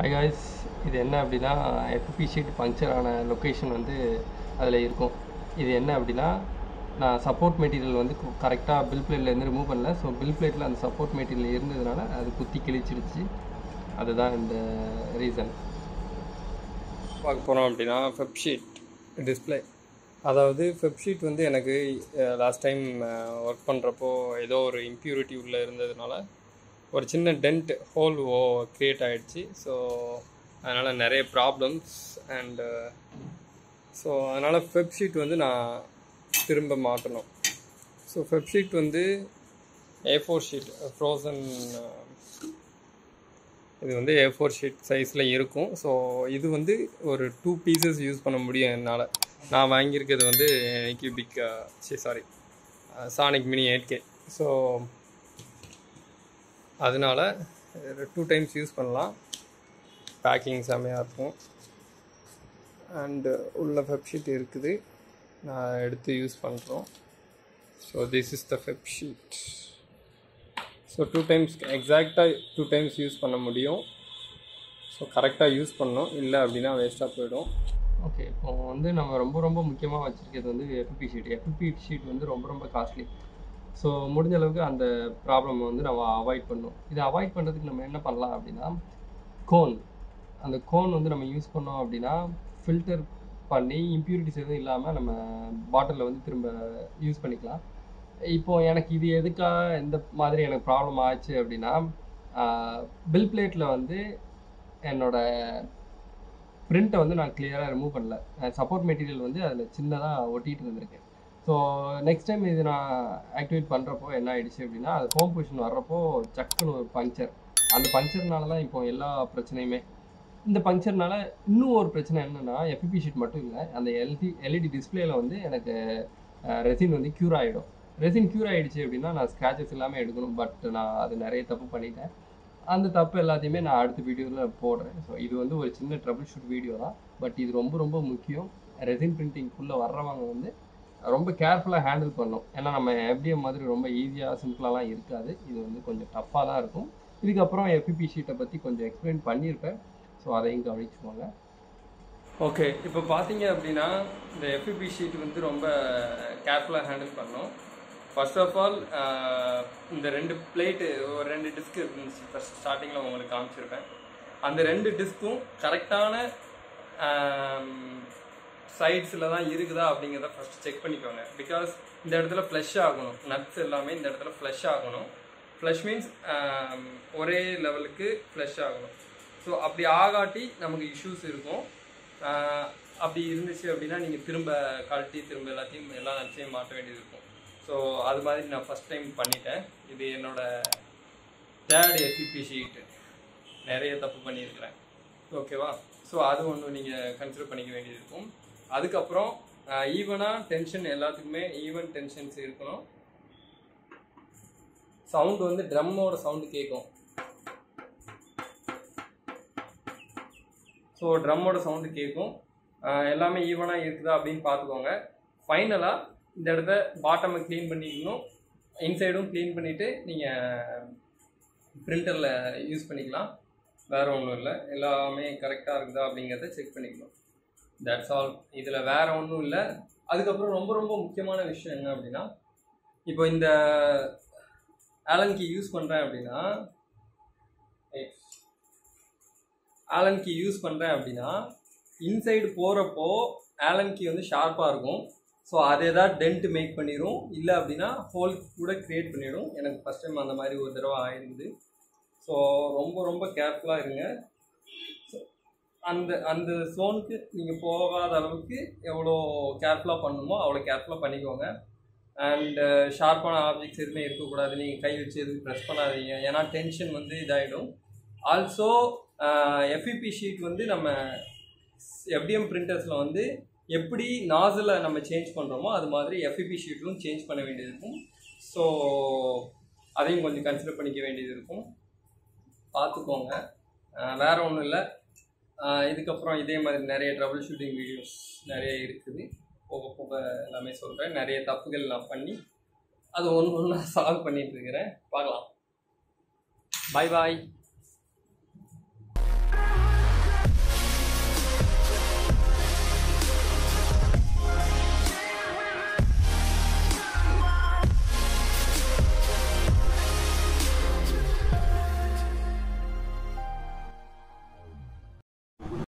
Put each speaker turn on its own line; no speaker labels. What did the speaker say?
Hi guys, இது என்ன அப்படின்னா FEP ஷீட் பங்க்சர் ஆன லொக்கேஷன் வந்து அதில் இருக்கும். இது என்ன அப்படின்னா, நான் சப்போர்ட் மெட்டீரியல் வந்து கரெக்டாக பில் பிளேட்லேருந்து ரிமூவ் பண்ணல. ஸோ பில் பிளேட்டில் அந்த சப்போர்ட் மெட்டீரியல் இருந்ததுனால அது குத்தி கிழிச்சிடுச்சு. அதுதான் இந்த ரீசன். பார்க்க போகிறோம் அப்படின்னா FEP ஷீட் டிஸ்பிளே. அதாவது FEP ஷீட் வந்து எனக்கு லாஸ்ட் டைம் ஒர்க் பண்ணுறப்போ ஏதோ ஒரு இம்ப்யூரிட்டி உள்ளே இருந்ததுனால ஒரு சின்ன டென்ட் ஹோல் க்ரியேட் ஆகிடுச்சு. ஸோ அதனால் நிறைய ப்ராப்ளம்ஸ் அண்டு ஸோ அதனால் FEP ஷீட் வந்து நான் திரும்ப மாட்டணும். ஸோ FEP ஷீட் வந்து A4 ஷீட் ஃப்ரோசன், இது வந்து A4 ஷீட் சைஸில் இருக்கும். ஸோ இது வந்து ஒரு 2 பீசஸ் யூஸ் பண்ண முடியும் என்னால். நான் வாங்கியிருக்கிறது வந்து cubic Sonic mini 8K. So அதனால் 2 டைம்ஸ் யூஸ் பண்ணலாம். பேக்கிங் செம்மையாக இருக்கும். அண்டு உள்ள FEP ஷீட் இருக்குது, நான் எடுத்து யூஸ் பண்ணுறோம். So this is the FEP sheet. So 2 times எக்ஸாக்டாக 2 டைம்ஸ் யூஸ் பண்ண முடியும். ஸோ கரெக்டாக யூஸ் பண்ணணும், இல்லை அப்படின்னா வேஸ்ட்டாக போயிடும். ஓகே, இப்போ வந்து நம்ம ரொம்ப முக்கியமாக வச்சுருக்கிறது வந்து FEP ஷீட். FEP ஷீட் வந்து ரொம்ப காஸ்ட்லி. ஸோ முடிஞ்ச அளவுக்கு அந்த ப்ராப்ளம் வந்து நம்ம அவாய்ட் பண்ணணும். இதை அவாய்ட் பண்ணுறதுக்கு நம்ம என்ன பண்ணலாம் அப்படின்னா, அந்த கோன் வந்து நம்ம யூஸ் பண்ணோம் அப்படின்னா ஃபில்டர் பண்ணி இம்ப்யூரிட்டிஸ் எதுவும் இல்லாமல் நம்ம பாட்டிலில் வந்து திரும்ப யூஸ் பண்ணிக்கலாம். இப்போது எனக்கு இது எதுக்காக எந்த மாதிரி எனக்கு ப்ராப்ளம் ஆச்சு அப்படின்னா, பில் பிளேட்டில் வந்து என்னோடய பிரிண்ட்டை வந்து நான் கிளியராக ரிமூவ் பண்ணல. சப்போர்ட் மெட்டீரியல் வந்து அதில் சின்னதாக ஒட்டிகிட்டு இருந்திருக்கேன். ஸோ நெக்ஸ்ட் டைம் இது நான் ஆக்டிவேட் பண்ணுறப்போ என்ன ஆகிடுச்சு அப்படின்னா, அது ஹோம் பொசிஷன் வர்றப்போ சக்குன்னு ஒரு பங்க்சர். அந்த பங்க்சர்னால தான் இப்போ எல்லா பிரச்சனையுமே. இந்த பங்க்சர்னால இன்னும் ஒரு பிரச்சனை என்னென்னா, FEP ஷீட் மட்டும் இல்லை, அந்த LED டிஸ்பிளேயில் வந்து எனக்கு ரெசின் வந்து க்யூர் ஆகிடும். ரெசின் க்யூர் ஆகிடுச்சு அப்படின்னா நான் ஸ்க்ராச்சஸ் எல்லாமே எடுக்கணும். பட் நான் அது நிறைய தப்பு பண்ணிட்டேன். அந்த தப்பு எல்லாத்தையுமே நான் அடுத்த வீடியோவில் போடுறேன். ஸோ இது வந்து ஒரு சின்ன ட்ரபிள் ஷூட் வீடியோ தான். பட் இது ரொம்ப முக்கியம். ரெசின் பிரிண்டிங்குள்ளே வர்றவங்க வந்து ரொம்ப கேர்ஃபுல்லாக ஹேண்டில் பண்ணணும். ஏன்னா நம்ம FDM மாதிரி ரொம்ப ஈஸியாக சிம்பிளாலாம் இருக்காது. இது வந்து கொஞ்சம் டஃப்பாக தான் இருக்கும். இதுக்கப்புறம் FEP ஷீட்டை பற்றி கொஞ்சம் எக்ஸ்பிளைன் பண்ணியிருப்பேன். ஸோ அதையும் கவனிச்சுக்கோங்க. ஓகே, இப்போ பார்த்தீங்க அப்படின்னா இந்த FEP ஷீட் வந்து ரொம்ப கேர்ஃபுல்லாக ஹேண்டில் பண்ணணும். ஃபர்ஸ்ட் ஆஃப் ஆல் இந்த 2 பிளேட்டு, ஒரு 2 டிஸ்க் இருந்துச்சு. ஃபர்ஸ்ட் ஸ்டார்டிங்கில் உங்களுக்கு காமிச்சிருப்பேன். அந்த 2 டிஸ்க்கும் கரெக்டான சைட்ஸில் தான் இருக்குதா அப்படிங்கிறத ஃபஸ்ட் செக் பண்ணிக்கோங்க. பிகாஸ் இந்த இடத்துல ஃப்ளஷ் ஆகணும், நட்ஸ் எல்லாமே இந்த இடத்துல ஃப்ளஷ் ஆகணும். ஃப்ளஷ் மீன்ஸ் ஒரே லெவலுக்கு ஃப்ளஷ் ஆகணும். ஸோ அப்படி ஆகாட்டி நமக்கு இஷ்யூஸ் இருக்கும். அப்படி இருந்துச்சு அப்படின்னா நீங்கள் திரும்ப கழட்டி திரும்ப எல்லா நட்ஸையும் மாற்ற வேண்டியது இருக்கும். ஸோ அது மாதிரி நான் ஃபஸ்ட் டைம் பண்ணிட்டேன். இது என்னோடய 3rd FEP ஷீட்டு. நிறைய தப்பு பண்ணியிருக்கிறேன். ஓகேவா? ஸோ அது ஒன்று நீங்கள் கன்சிடர் பண்ணிக்க வேண்டியது இருக்கும். அதுக்கப்புறம் ஈவனாக டென்ஷன், எல்லாத்துக்குமே ஈவன் டென்ஷன்ஸ் இருக்கணும். சவுண்டு வந்து ட்ரம்மோட சவுண்டு கேட்கும். ஸோ ட்ரம்மோட சவுண்டு கேட்கும். எல்லாமே ஈவனாக இருக்குதா அப்படின்னு பார்த்துக்கோங்க. ஃபைனலாக இந்த இடத்த பாட்டமை க்ளீன் பண்ணிக்கணும், இன்சைடும் க்ளீன் பண்ணிவிட்டு நீங்கள் பிரிண்டரில் யூஸ் பண்ணிக்கலாம். வேறு ஒன்றும் இல்லை, எல்லாமே கரெக்டாக இருக்குதா அப்படிங்கிறத செக் பண்ணிக்கணும். That's all. இதில் வேறு ஒன்றும் இல்லை. அதுக்கப்புறம் ரொம்ப முக்கியமான விஷயம் என்ன அப்படின்னா, இப்போ இந்த ஆலன் கீ யூஸ் பண்ணுறேன் அப்படின்னா இன்சைடு போகிறப்போ ஆலன் கீ வந்து ஷார்ப்பாக இருக்கும். ஸோ அது எதாவது டென்ட் மேக் பண்ணிடும், இல்லை அப்படின்னா ஹோல் கூட க்ரியேட் பண்ணிடும். எனக்கு ஃபஸ்ட் டைம் அந்த மாதிரி ஒரு தடவை ஆயிருந்து. ஸோ ரொம்ப கேர்ஃபுல்லாக இருங்க. அந்த ஸோனுக்கு நீங்கள் போகாத அளவுக்கு எவ்வளோ கேர்ஃபுல்லாக பண்ணணுமோ அவ்வளோ கேர்ஃபுல்லாக பண்ணிக்கோங்க. அண்டு ஷார்ப்பான ஆப்ஜெக்ட்ஸ் எதுவுமே இருக்கக்கூடாது. நீங்கள் கை வச்சு எதுவும் ப்ரெஸ் பண்ணாதீங்க, ஏன்னா டென்ஷன் வந்து இதாகிடும். ஆல்சோ FEP ஷீட் வந்து நம்ம FDM பிரிண்டர்ஸில் வந்து எப்படி நாசிலை நம்ம சேஞ்ச் பண்ணுறோமோ அது மாதிரி FEP ஷீட்டும் சேஞ்ச் பண்ண வேண்டியது இருக்கும். ஸோ அதையும் கொஞ்சம் கன்சிடர் பண்ணிக்க வேண்டியது இருக்கும். பார்த்துக்கோங்க. வேறு ஒன்றும் இல்லை. இதுக்கப்புறம் இதே மாதிரி நிறைய ட்ரபிள் ஷூட்டிங் வீடியோஸ் நிறைய இருக்குது. போக எல்லாமே சொல்கிறேன். நிறைய தப்புகள் நான் பண்ணி அது ஒன்று சால்வ் பண்ணிகிட்ருக்கிறேன். பார்க்கலாம். பாய்.